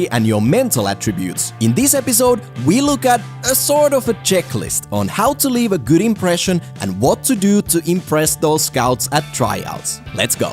and your mental attributes. In this episode, we look at a sort of a checklist on how to leave a good impression and what to do to impress those scouts at tryouts. Let's go.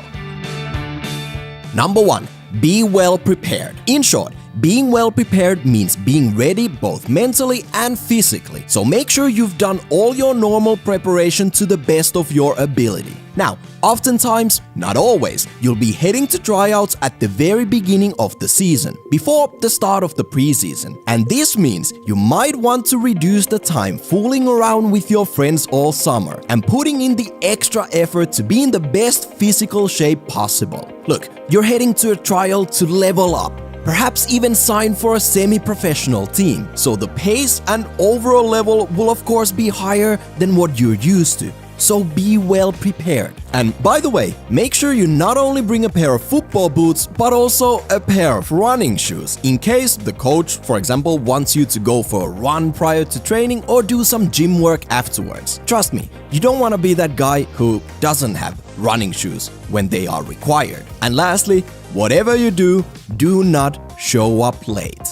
Number 1. Be well prepared. In short, being well prepared means being ready both mentally and physically. So make sure you've done all your normal preparation to the best of your ability. Now, oftentimes, not always, you'll be heading to tryouts at the very beginning of the season, before the start of the preseason. And this means you might want to reduce the time fooling around with your friends all summer and putting in the extra effort to be in the best physical shape possible. Look, you're heading to a trial to level up. Perhaps even sign for a semi-professional team, so the pace and overall level will of course be higher than what you're used to. So be well prepared. And by the way, make sure you not only bring a pair of football boots, but also a pair of running shoes, in case the coach, for example, wants you to go for a run prior to training or do some gym work afterwards. Trust me, you don't want to be that guy who doesn't have running shoes when they are required. And lastly, whatever you do, do not show up late.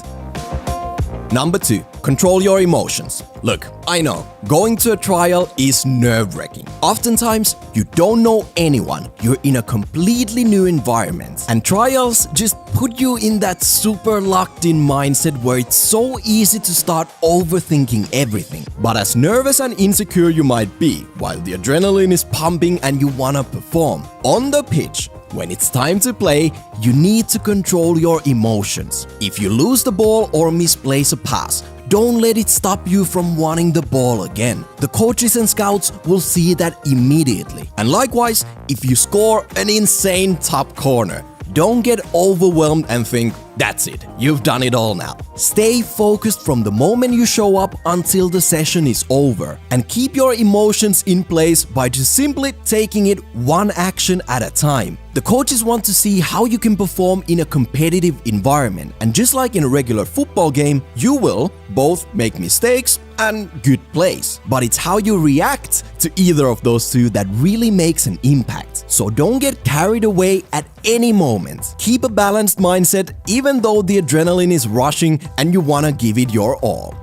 Number 2. Control your emotions. Look, I know, going to a trial is nerve-wracking. Oftentimes, you don't know anyone, you're in a completely new environment, and trials just put you in that super locked-in mindset where it's so easy to start overthinking everything. But as nervous and insecure you might be, while the adrenaline is pumping and you wanna perform, on the pitch, when it's time to play, you need to control your emotions. If you lose the ball or misplace a pass, don't let it stop you from wanting the ball again. The coaches and scouts will see that immediately. And likewise, if you score an insane top corner, don't get overwhelmed and think, that's it, you've done it all now. Stay focused from the moment you show up until the session is over, and keep your emotions in place by just simply taking it one action at a time. The coaches want to see how you can perform in a competitive environment, and just like in a regular football game, you will both make mistakes and good plays. But it's how you react to either of those two that really makes an impact. So don't get carried away at any moment. Keep a balanced mindset even though the adrenaline is rushing and you want to give it your all.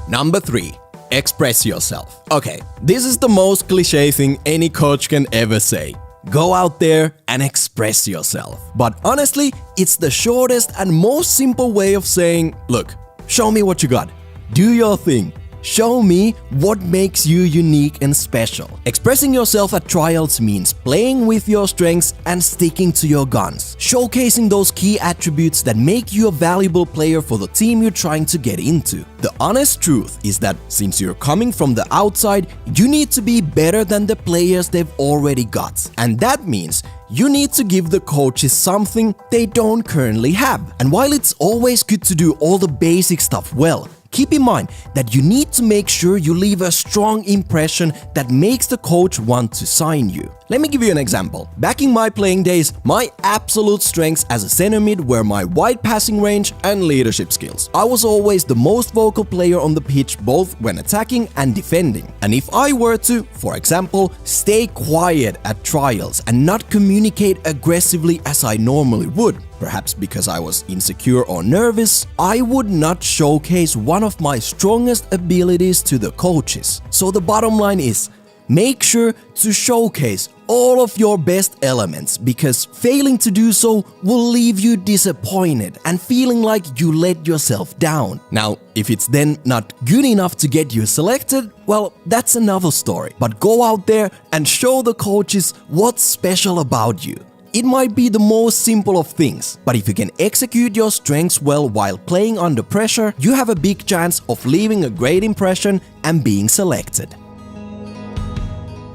Number 3. Express yourself. Okay, this is the most cliche thing any coach can ever say. Go out there and express yourself. But honestly, it's the shortest and most simple way of saying, look, show me what you got. Do your thing. Show me what makes you unique and special. Expressing yourself at trials means playing with your strengths and sticking to your guns, showcasing those key attributes that make you a valuable player for the team you're trying to get into. The honest truth is that since you're coming from the outside, you need to be better than the players they've already got. And that means you need to give the coaches something they don't currently have. And while it's always good to do all the basic stuff well, keep in mind that you need to make sure you leave a strong impression that makes the coach want to sign you. Let me give you an example. Back in my playing days, my absolute strengths as a center mid were my wide passing range and leadership skills. I was always the most vocal player on the pitch, both when attacking and defending. And if I were to, for example, stay quiet at trials and not communicate aggressively as I normally would, perhaps because I was insecure or nervous, I would not showcase one of my strongest abilities to the coaches. So the bottom line is, make sure to showcase all of your best elements, because failing to do so will leave you disappointed and feeling like you let yourself down. Now, if it's then not good enough to get you selected, well, that's another story. But go out there and show the coaches what's special about you. It might be the most simple of things, but if you can execute your strengths well while playing under pressure, you have a big chance of leaving a great impression and being selected.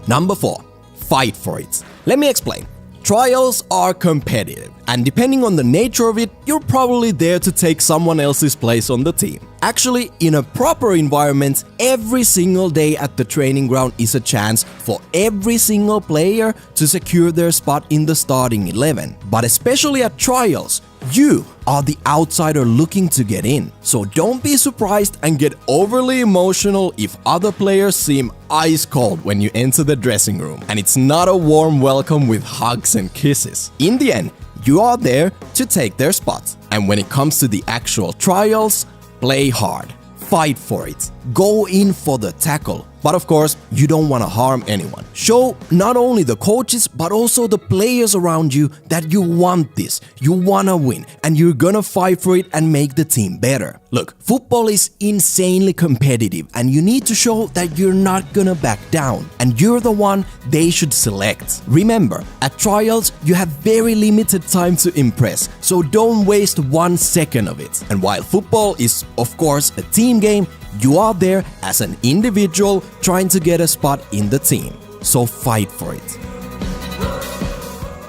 Number 4. Fight for it. Let me explain. Trials are competitive, and depending on the nature of it, you're probably there to take someone else's place on the team. Actually, in a proper environment, every single day at the training ground is a chance for every single player to secure their spot in the starting 11. But especially at trials, you are the outsider looking to get in. So don't be surprised and get overly emotional if other players seem ice cold when you enter the dressing room, and it's not a warm welcome with hugs and kisses. In the end, you are there to take their spot. And when it comes to the actual trials, play hard. Fight for it. Go in for the tackle. But of course, you don't want to harm anyone. Show not only the coaches, but also the players around you that you want this, you want to win, and you're gonna fight for it and make the team better. Look, football is insanely competitive, and you need to show that you're not gonna back down, and you're the one they should select. Remember, at trials, you have very limited time to impress, so don't waste 1 second of it. And while football is, of course, a team game, you are there as an individual trying to get a spot in the team. So fight for it.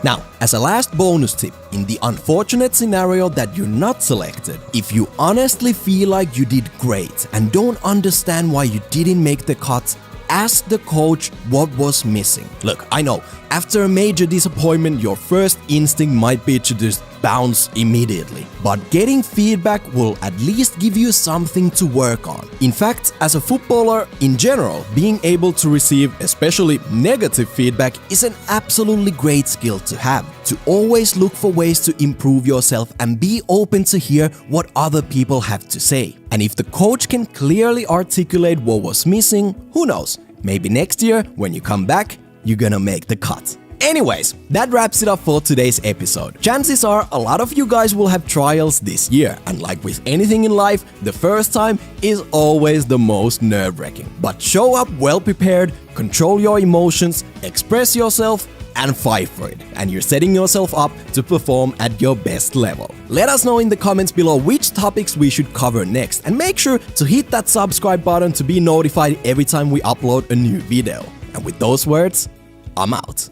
Now, as a last bonus tip, in the unfortunate scenario that you're not selected, if you honestly feel like you did great and don't understand why you didn't make the cut, ask the coach what was missing. Look, I know, after a major disappointment, your first instinct might be to just bounce immediately. But getting feedback will at least give you something to work on. In fact, as a footballer in general, being able to receive especially negative feedback is an absolutely great skill to have. To always look for ways to improve yourself and be open to hear what other people have to say. And if the coach can clearly articulate what was missing, who knows? Maybe next year, when you come back, you're gonna make the cut. Anyways, that wraps it up for today's episode. Chances are a lot of you guys will have trials this year, and like with anything in life, the first time is always the most nerve-wracking. But show up well prepared, control your emotions, express yourself, and fight for it, and you're setting yourself up to perform at your best level. Let us know in the comments below which topics we should cover next, and make sure to hit that subscribe button to be notified every time we upload a new video. And with those words, I'm out.